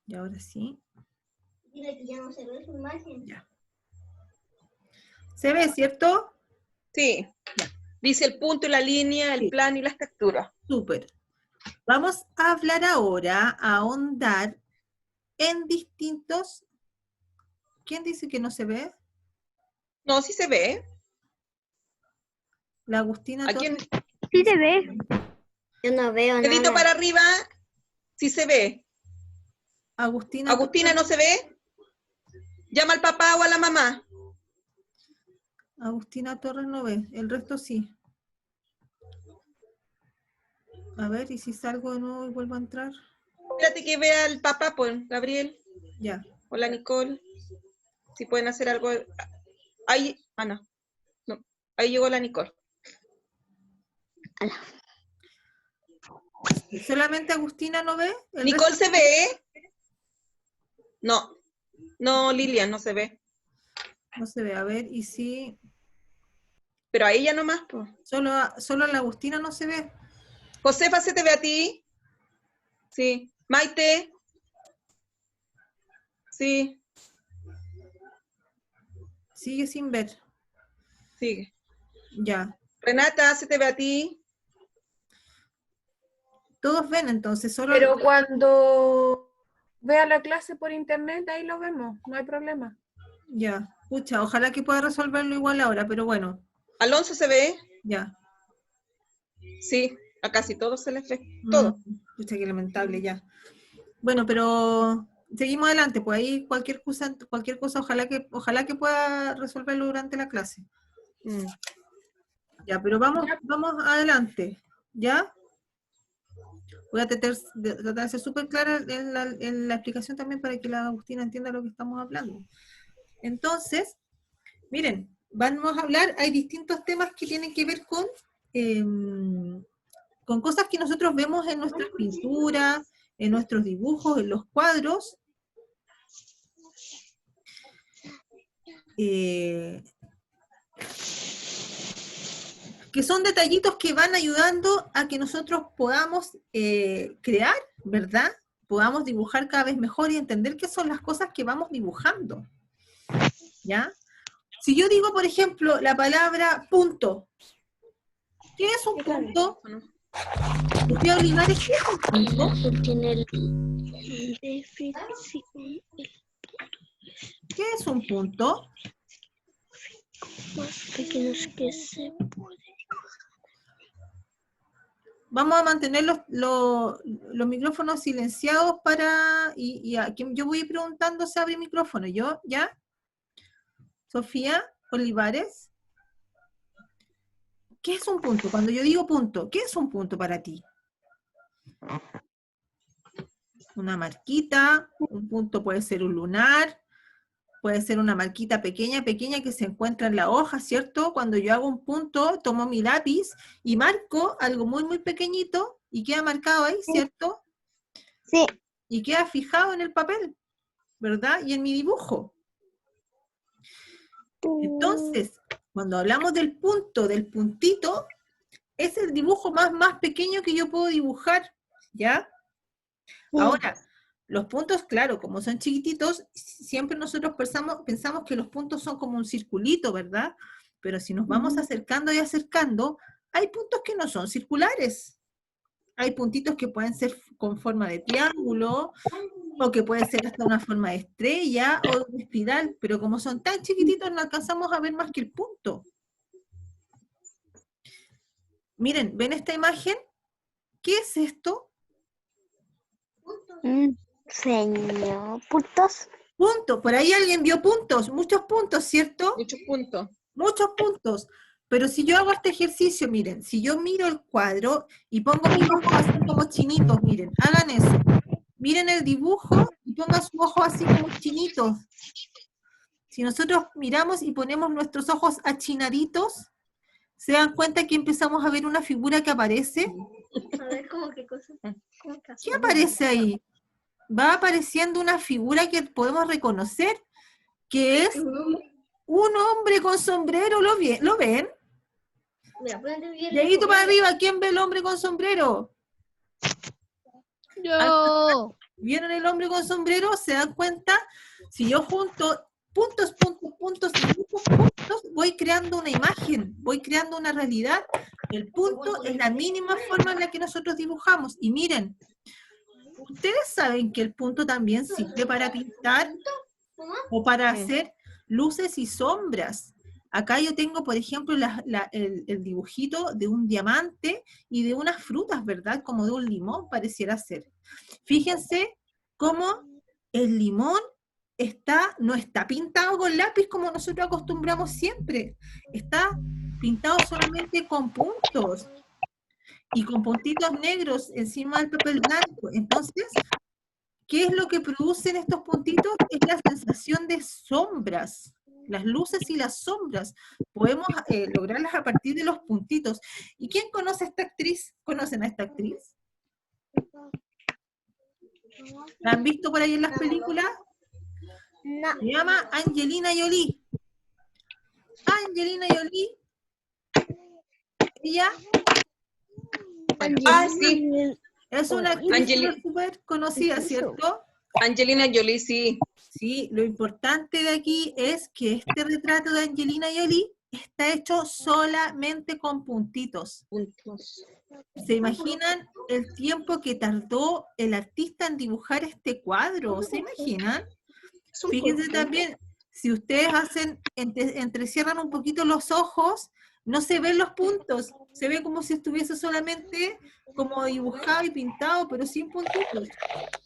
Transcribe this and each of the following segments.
Y ahora sí. Dile que ya no se ve su imagen. Ya. ¿Se ve, cierto? Sí. Dice el punto y la línea, el Sí. plano y la estructura. Súper. Vamos a hablar ahora, a ahondar en distintos... ¿Quién dice que no se ve? No, sí se ve. La Agustina ¿A quién? Torres. Sí se ve. Yo no veo Dedito nada. para arriba, sí se ve. Agustina Agustina, ¿no se ve? Llama al papá o a la mamá. Agustina Torres no ve, el resto sí. A ver, ¿y si salgo de nuevo y vuelvo a entrar? Espérate que vea al papá, pues, Gabriel. Ya. Hola, Nicole. Si pueden hacer algo. Ahí, no. Ahí llegó la Nicole. ¿Solamente Agustina no ve? ¿El ¿Nicole resto se ve? No. No, Lilian, no se ve. no se ve? A ver, ¿y si Pero a ella nomás, pues. solo a la Agustina no se ve? Josefa, ¿se te ve a ti? Sí. Maite. Sí. Sigue sin ver. Sigue. Ya. Renata, ¿se te ve a ti? Todos ven entonces, solo... Pero cuando vea la clase por internet, ahí lo vemos, no hay problema. Ya. Pucha, ojalá que pueda resolverlo igual ahora, pero bueno, ¿Alonso se ve? ya. Sí, a casi todos se les ve. Todo. Pucha, qué lamentable, ya. Bueno, pero seguimos adelante, pues ahí cualquier cosa, ojalá que pueda resolverlo durante la clase. Ya, pero vamos adelante, ¿ya? Voy a tratar de ser súper clara en la explicación también para que la Agustina entienda lo que estamos hablando. Entonces, miren, vamos a hablar, hay distintos temas que tienen que ver con cosas que nosotros vemos en nuestras pinturas, en nuestros dibujos, en los cuadros, que son detallitos que van ayudando a que nosotros podamos crear, ¿verdad? Podamos dibujar cada vez mejor y entender qué son las cosas que vamos dibujando, ¿ya? Si yo digo, por ejemplo, la palabra punto, ¿qué es un punto? Sofía Olivares, ¿qué es un punto? ¿Qué es un punto? Más pequeños que se puede. Vamos a mantener los micrófonos silenciados y aquí yo voy preguntando, se abre el micrófono. ¿Yo? ¿Ya? Sofía Olivares. ¿Qué es un punto? Cuando yo digo punto, ¿qué es un punto para ti? Una marquita, un punto puede ser un lunar, puede ser una marquita pequeña que se encuentra en la hoja, ¿cierto? Cuando yo hago un punto, tomo mi lápiz y marco algo muy, muy pequeñito y queda marcado ahí, ¿cierto? Sí. Y queda fijado en el papel, ¿verdad? Y en mi dibujo. Entonces, cuando hablamos del punto, del puntito, es el dibujo más pequeño que yo puedo dibujar, ¿ya? Ahora, los puntos, claro, como son chiquititos, siempre nosotros pensamos que los puntos son como un circulito, ¿verdad? Pero si nos vamos acercando y acercando, hay puntos que no son circulares. Hay puntitos que pueden ser con forma de triángulo, o que puede ser hasta una forma de estrella, o de una espiral, pero como son tan chiquititos no alcanzamos a ver más que el punto. Miren, ¿ven esta imagen? ¿Qué es esto? Señor, puntos. Punto. Por ahí alguien vio puntos, muchos puntos, ¿cierto? Muchos puntos. Muchos puntos. Pero si yo hago este ejercicio, miren, si yo miro el cuadro y pongo mis ojos así como chinitos, miren, hagan eso. Miren el dibujo y pongan sus ojos así como chinitos. Si nosotros miramos y ponemos nuestros ojos achinaditos, ¿se dan cuenta que empezamos a ver una figura que aparece? A ver, ¿cómo qué cosa? ¿Qué aparece ahí? Va apareciendo una figura que podemos reconocer, que es un hombre con sombrero. ¿Lo ven? Mira, ponte bien. Dedito para arriba, ¿quién ve el hombre con sombrero? Yo. ¿Vieron el hombre con sombrero? ¿Se dan cuenta? Si yo junto puntos, puntos, puntos y muchos puntos, voy creando una imagen, voy creando una realidad. El punto es la mínima forma en la que nosotros dibujamos. Y miren, ustedes saben que el punto también sirve para pintar o para hacer luces y sombras. Acá yo tengo, por ejemplo, el dibujito de un diamante y de unas frutas, ¿verdad? Como de un limón pareciera ser. Fíjense cómo el limón no está pintado con lápiz como nosotros acostumbramos siempre. Está pintado solamente con puntos y con puntitos negros encima del papel blanco. Entonces, ¿qué es lo que producen estos puntitos? Es la sensación de sombras. Las luces y las sombras podemos lograrlas a partir de los puntitos. ¿Y quién conoce a esta actriz? ¿Conocen a esta actriz? ¿La han visto por ahí en las películas? No. Se llama Angelina Jolie. Angelina Jolie, ella Sí. es una actriz súper conocida, ¿cierto? Angelina Jolie, sí. Sí, lo importante de aquí es que este retrato de Angelina Jolie está hecho solamente con puntitos. Puntos. ¿Se imaginan el tiempo que tardó el artista en dibujar este cuadro? ¿Se imaginan? Fíjense también, si ustedes entrecierran un poquito los ojos, no se ven los puntos, se ve como si estuviese solamente como dibujado y pintado, pero sin puntitos.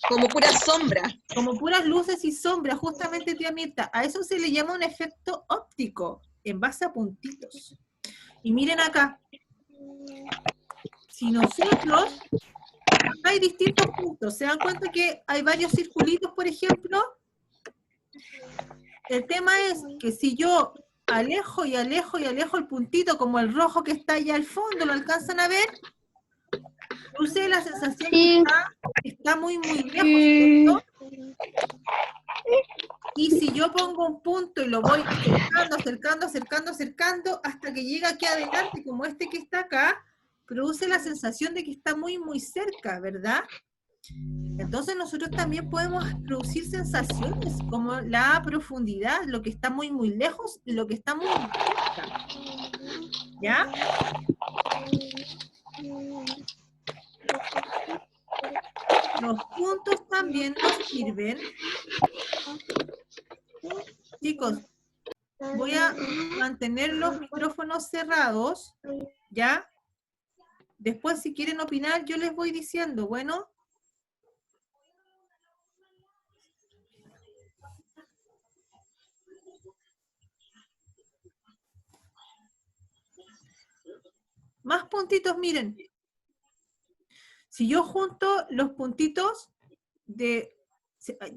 Como pura sombra. Como puras luces y sombras, justamente, tía Mirta. A eso se le llama un efecto óptico, en base a puntitos. Y miren acá. Si nosotros, acá hay distintos puntos, ¿se dan cuenta que hay varios circulitos, por ejemplo? El tema es que si yo alejo y alejo y alejo el puntito, como el rojo que está allá al fondo, ¿lo alcanzan a ver? Produce la sensación que está muy, muy lejos, ¿cierto? Y si yo pongo un punto y lo voy acercando, hasta que llega aquí adelante, como este que está acá, produce la sensación de que está muy, muy cerca, ¿verdad? Entonces nosotros también podemos producir sensaciones como la profundidad, lo que está muy, muy lejos y lo que está muy cerca. ¿Ya? Los puntos también nos sirven. Chicos, voy a mantener los micrófonos cerrados, ¿ya? Después, si quieren opinar, yo les voy diciendo, ¿bueno? Más puntitos, miren. Si yo junto los puntitos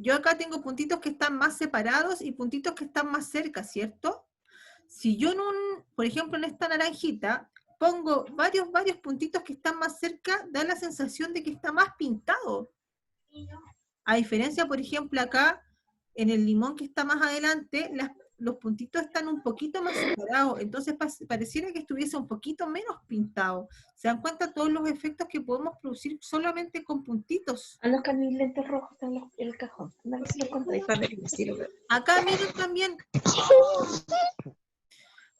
yo acá tengo puntitos que están más separados y puntitos que están más cerca, ¿cierto? Si yo por ejemplo, en esta naranjita, pongo varios puntitos que están más cerca, da la sensación de que está más pintado. A diferencia, por ejemplo, acá, en el limón que está más adelante, los puntitos están un poquito más separados, entonces pareciera que estuviese un poquito menos pintado. ¿Se dan cuenta todos los efectos que podemos producir solamente con puntitos? Acá mis lentes rojos están en el cajón. Acá miren también.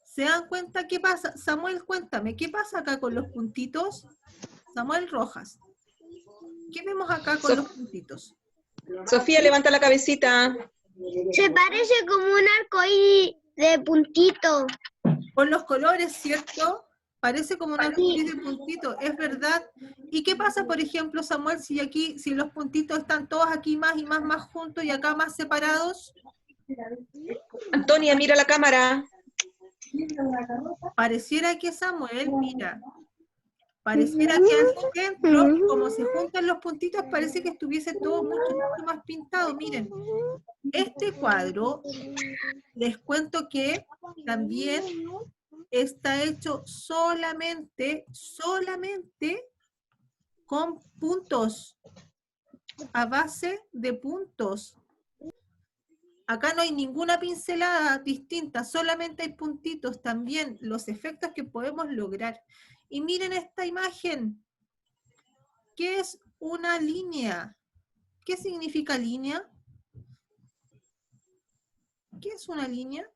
¿Se dan cuenta qué pasa? Samuel, cuéntame, ¿qué pasa acá con los puntitos? Samuel Rojas. ¿Qué vemos acá con los puntitos? Sofía, levanta la cabecita. Se parece como un arcoíris de puntito. Con los colores, ¿cierto? Parece como un arcoíris de puntito, es verdad. ¿Y qué pasa, por ejemplo, Samuel, si los puntitos están todos aquí más y más juntos y acá más separados? Antonia, mira la cámara. Pareciera que Samuel, mira, pareciera que al centro, como se juntan los puntitos, parece que estuviese todo mucho más pintado. Miren, este cuadro, les cuento que también está hecho solamente con puntos, a base de puntos. Acá no hay ninguna pincelada distinta, solamente hay puntitos también, los efectos que podemos lograr. Y miren esta imagen, ¿qué es una línea? ¿Qué significa línea? ¿Qué es una línea?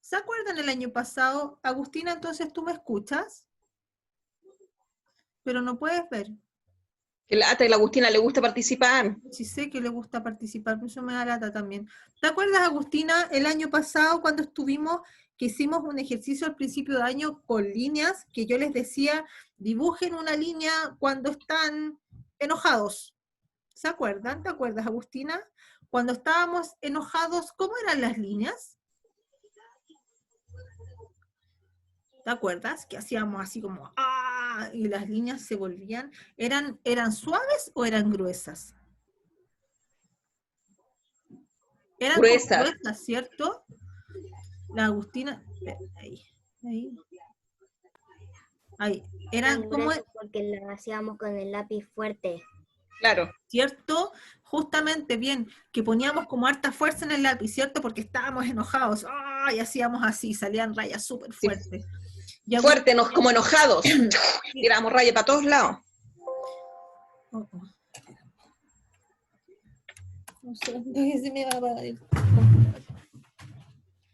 ¿Se acuerdan el año pasado? Agustina, entonces tú me escuchas, pero no puedes ver. Que lata, y la Agustina le gusta participar. Sí sé que le gusta participar, pero eso me da lata también. ¿Te acuerdas, Agustina, el año pasado cuando estuvimos, que hicimos un ejercicio al principio de año con líneas, que yo les decía, dibujen una línea cuando están enojados? ¿Se acuerdan? ¿Te acuerdas, Agustina? Cuando estábamos enojados, ¿cómo eran las líneas? ¿Te acuerdas? Que hacíamos así como ¡ah! Y las líneas se volvían. ¿Eran suaves o eran gruesas? Eran como Gruesas. gruesas, ¿cierto? La Agustina. Ahí. Eran como, Porque lo hacíamos con el lápiz fuerte. Claro. ¿cierto? Justamente bien, que poníamos como harta fuerza en el lápiz, ¿cierto? Porque estábamos enojados. ¡Ah! Y hacíamos así, salían rayas súper fuertes. Y Fuerte, como enojados. Tiramos raya para todos lados. Oh, oh. No sé, se me va a apagar el...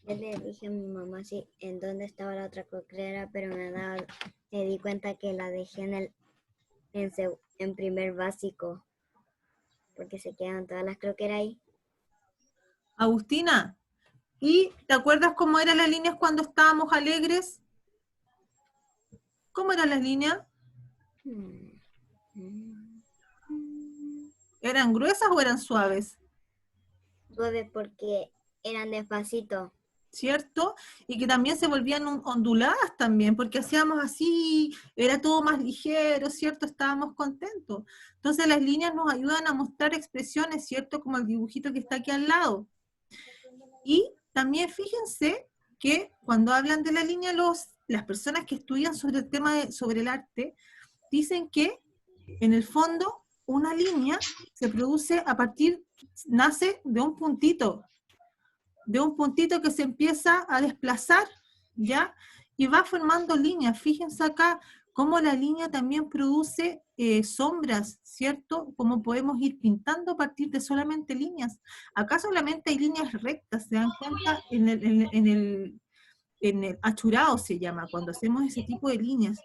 Yo le dije a mi mamá si en dónde estaba la otra croquera, pero me di cuenta que la dejé en primer básico, porque se quedan todas las croqueras ahí. Agustina, ¿y te acuerdas cómo eran las líneas cuando estábamos alegres? ¿Cómo eran las líneas? ¿Eran gruesas o eran suaves? Suave porque eran despacito. ¿Cierto? Y que también se volvían onduladas también, porque hacíamos así, era todo más ligero, ¿cierto? Estábamos contentos. Entonces las líneas nos ayudan a mostrar expresiones, ¿cierto? Como el dibujito que está aquí al lado. Y también fíjense que cuando hablan de la línea, las personas que estudian sobre el tema sobre el arte, dicen que en el fondo una línea se produce nace de un puntito que se empieza a desplazar, ¿ya? Y va formando líneas. Fíjense acá cómo la línea también produce sombras, ¿cierto? Cómo podemos ir pintando a partir de solamente líneas. Acá solamente hay líneas rectas, ¿se dan cuenta? En el achurado se llama, cuando hacemos ese tipo de líneas.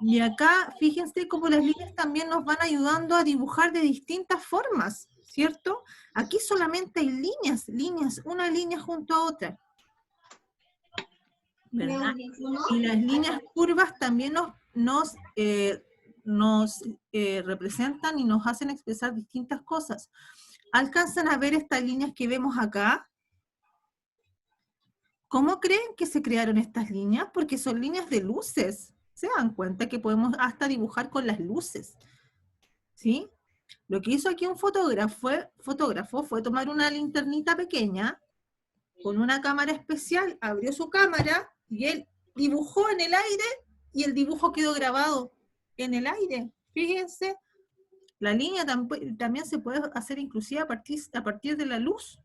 Y acá, fíjense cómo las líneas también nos van ayudando a dibujar de distintas formas, ¿cierto? Aquí solamente hay líneas, una línea junto a otra, ¿verdad? Y las líneas curvas también nos representan y nos hacen expresar distintas cosas. ¿Alcanzan a ver estas líneas que vemos acá? ¿Cómo creen que se crearon estas líneas? Porque son líneas de luces. ¿Se dan cuenta que podemos hasta dibujar con las luces? ¿Sí? Lo que hizo aquí un fotógrafo fue tomar una linternita pequeña con una cámara especial, abrió su cámara y él dibujó en el aire y el dibujo quedó grabado en el aire. Fíjense, la línea también se puede hacer inclusive a partir de la luz.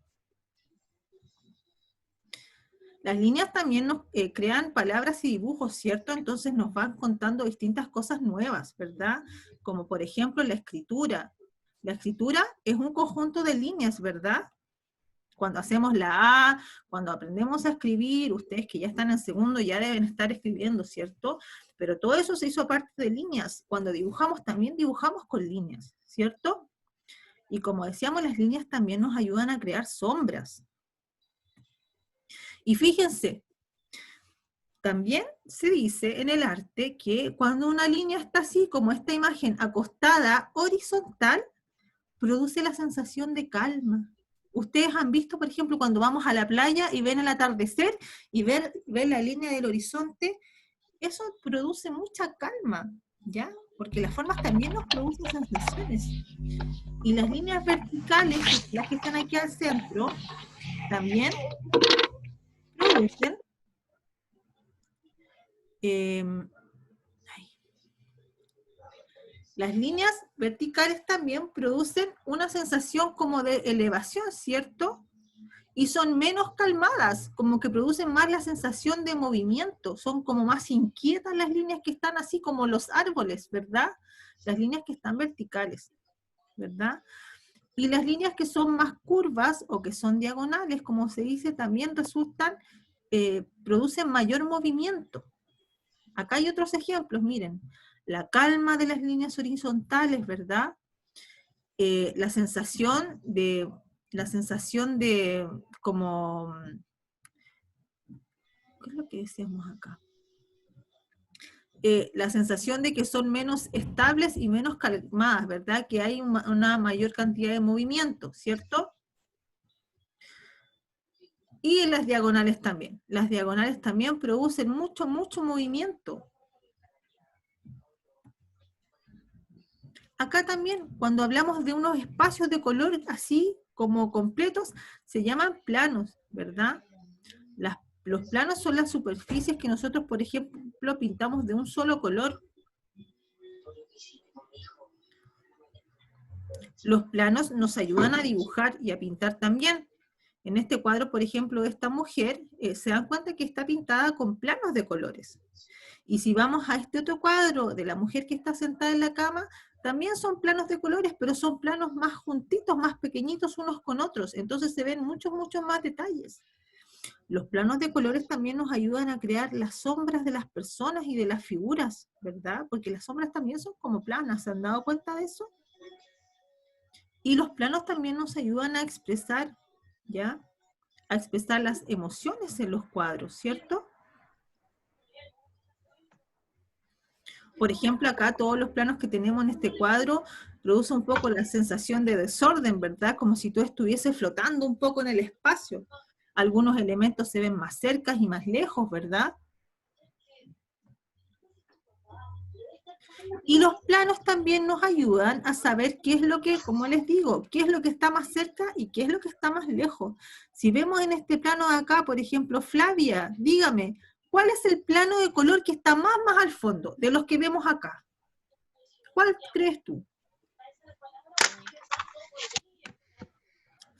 Las líneas también nos crean palabras y dibujos, ¿cierto? Entonces nos van contando distintas cosas nuevas, ¿verdad? Como por ejemplo la escritura. La escritura es un conjunto de líneas, ¿verdad? Cuando hacemos la A, cuando aprendemos a escribir, ustedes que ya están en segundo ya deben estar escribiendo, ¿cierto? Pero todo eso se hizo aparte de líneas. Cuando dibujamos también dibujamos con líneas, ¿cierto? Y como decíamos, las líneas también nos ayudan a crear sombras. Y fíjense, también se dice en el arte que cuando una línea está así, como esta imagen, acostada, horizontal, produce la sensación de calma. Ustedes han visto, por ejemplo, cuando vamos a la playa y ven el atardecer y ven la línea del horizonte, eso produce mucha calma, ¿ya? Porque las formas también nos producen sensaciones. Y las líneas verticales, las que están aquí al centro, también producen las líneas verticales también producen una sensación como de elevación, ¿cierto? Y son menos calmadas, como que producen más la sensación de movimiento, son como más inquietas las líneas que están así como los árboles, ¿verdad? Las líneas que están verticales. ¿verdad? Y las líneas que son más curvas o que son diagonales, como se dice, también resultan, producen mayor movimiento. Acá hay otros ejemplos, miren. La calma de las líneas horizontales, ¿verdad? La sensación de como, ¿qué es lo que decíamos acá? La sensación de que son menos estables y menos calmadas, ¿verdad? Que hay una mayor cantidad de movimiento, ¿cierto? Y en las diagonales también. Las diagonales también producen mucho movimiento. Acá también, cuando hablamos de unos espacios de color así como completos, se llaman planos, ¿verdad? Los planos son las superficies que nosotros, por ejemplo, pintamos de un solo color. Los planos nos ayudan a dibujar y a pintar también. En este cuadro, por ejemplo, esta mujer, se dan cuenta que está pintada con planos de colores. Y si vamos a este otro cuadro de la mujer que está sentada en la cama, también son planos de colores, pero son planos más juntitos, más pequeñitos unos con otros. Entonces se ven muchos más detalles. Los planos de colores también nos ayudan a crear las sombras de las personas y de las figuras, ¿verdad? Porque las sombras también son como planas, ¿se han dado cuenta de eso? Y los planos también nos ayudan a expresar, ¿ya? A expresar las emociones en los cuadros, ¿cierto? Por ejemplo, acá todos los planos que tenemos en este cuadro producen un poco la sensación de desorden, ¿verdad? Como si tú estuvieses flotando un poco en el espacio. Algunos elementos se ven más cerca y más lejos, ¿verdad? Y los planos también nos ayudan a saber qué es lo que, como les digo, qué es lo que está más cerca y qué es lo que está más lejos. Si vemos en este plano de acá, por ejemplo, Flavia, dígame, ¿cuál es el plano de color que está más al fondo de los que vemos acá? ¿Cuál crees tú?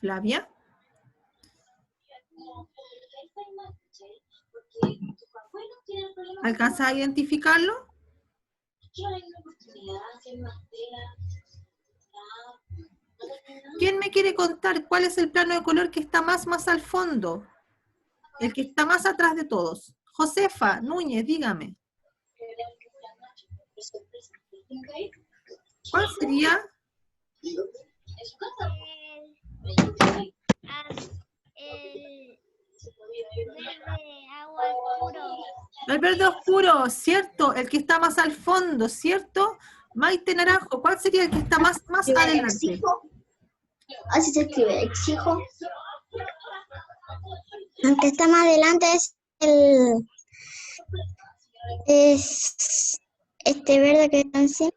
Flavia. ¿Alcanzas a identificarlo? ¿Quién me quiere contar cuál es el plano de color que está más al fondo? El que está más atrás de todos. Josefa Núñez, dígame. ¿Cuál sería? El verde oscuro, ¿cierto? El que está más al fondo, ¿cierto? Maite Naranjo, ¿cuál sería el que está más adelante? Así se escribe, exijo. El que está más adelante es este verde que está encima,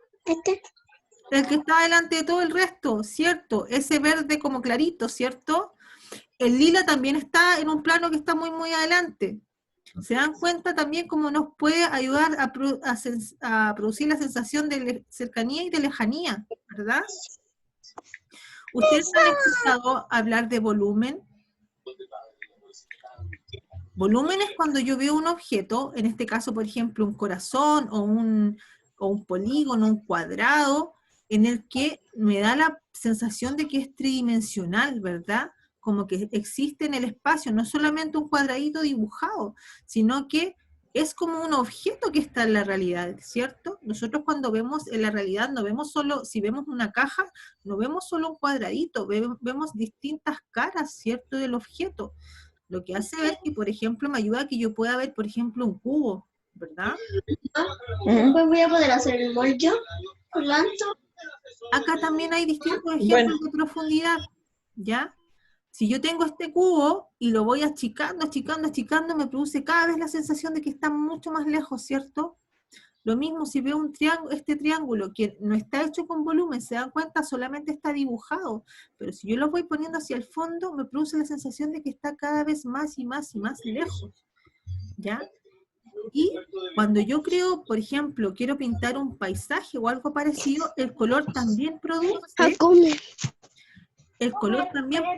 El que está delante de todo el resto, ¿cierto? Ese verde como clarito, ¿cierto? El lila también está en un plano que está muy adelante. ¿Se dan cuenta también cómo nos puede ayudar a producir la sensación de cercanía y de lejanía, ¿verdad? ¿Ustedes han escuchado hablar de volumen? Volumen es cuando yo veo un objeto, en este caso, por ejemplo, un corazón o un polígono, un cuadrado, en el que me da la sensación de que es tridimensional, ¿verdad? Como que existe en el espacio, no solamente un cuadradito dibujado, sino que es como un objeto que está en la realidad, ¿cierto? Nosotros cuando vemos en la realidad, no vemos solo, si vemos una caja, no vemos solo un cuadradito, vemos distintas caras, ¿cierto?, del objeto. Lo que hace ver que, por ejemplo, me ayuda a que yo pueda ver, por ejemplo, un cubo, ¿verdad? Pues voy a poder hacer el molde, Acá también hay distintos ejemplos de profundidad, ¿ya? Si yo tengo este cubo y lo voy achicando, me produce cada vez la sensación de que está mucho más lejos, ¿cierto? Lo mismo si veo este triángulo que no está hecho con volumen, se dan cuenta, solamente está dibujado, pero si yo lo voy poniendo hacia el fondo, me produce la sensación de que está cada vez más y más lejos, ¿ya? Y cuando yo creo, por ejemplo, quiero pintar un paisaje o algo parecido, el color también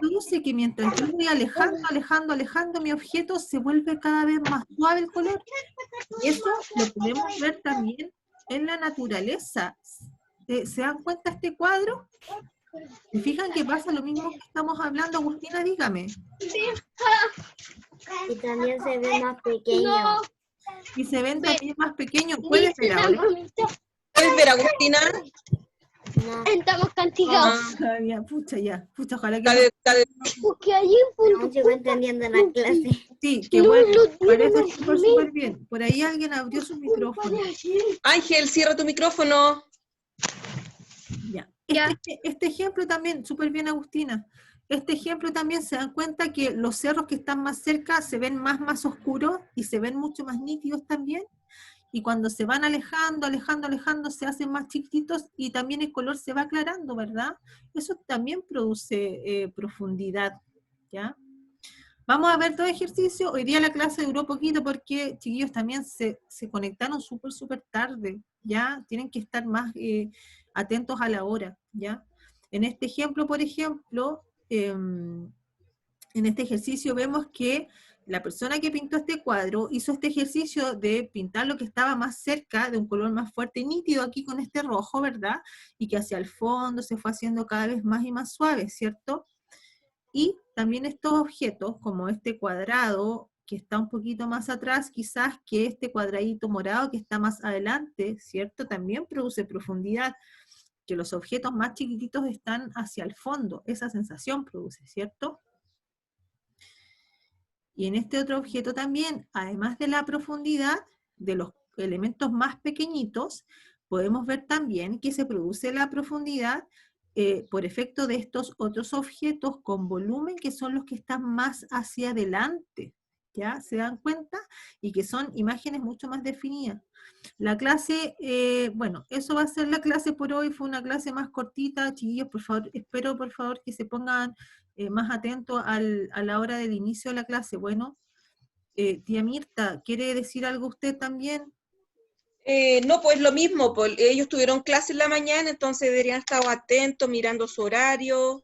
produce que mientras yo voy alejando mi objeto, se vuelve cada vez más suave el color. Y eso lo podemos ver también en la naturaleza. ¿Se dan cuenta este cuadro? ¿Se fijan que pasa lo mismo que estamos hablando, Agustina? Dígame. Y también se ve más pequeño. Y se ven también más pequeños. ¿Puedes ver ahora? ¿Puedes ver, Agustina? No, Estamos cantigados. Ah, ya, pucha, ojalá que Cada- Porque allí aún sigo entendiendo la clase. sí, que bueno, parece súper bien. Por ahí alguien abrió su micrófono. Ángel, cierra tu micrófono. Ya. Ya. Este ejemplo también, súper bien, Agustina. Este ejemplo también se dan cuenta que los cerros que están más cerca se ven más oscuros y se ven mucho más nítidos también. Y cuando se van alejando, se hacen más chiquititos y también el color se va aclarando, ¿verdad? Eso también produce profundidad, ¿ya? Vamos a ver todo ejercicio. Hoy día la clase duró poquito porque, chiquillos, también se conectaron súper tarde, ¿ya? Tienen que estar más atentos a la hora, ¿ya? En este ejemplo, por ejemplo, en este ejercicio vemos que la persona que pintó este cuadro hizo este ejercicio de pintar lo que estaba más cerca, de un color más fuerte y nítido aquí con este rojo, ¿verdad? Y que hacia el fondo se fue haciendo cada vez más y más suave, ¿cierto? Y también estos objetos, como este cuadrado, que está un poquito más atrás, quizás que este cuadradito morado que está más adelante, ¿cierto? También produce profundidad, que los objetos más chiquititos están hacia el fondo, esa sensación produce, ¿cierto? Y en este otro objeto también, además de la profundidad, de los elementos más pequeñitos, podemos ver también que se produce la profundidad por efecto de estos otros objetos con volumen, que son los que están más hacia adelante, ¿ya? ¿Se dan cuenta? Y que son imágenes mucho más definidas. La clase, bueno, eso va a ser la clase por hoy, fue una clase más cortita, chiquillos, por favor, espero por favor que se pongan más atentos a la hora del inicio de la clase. Bueno, tía Mirta, ¿quiere decir algo usted también? No, pues lo mismo, pues, ellos tuvieron clase en la mañana, entonces deberían estar atentos, mirando su horario.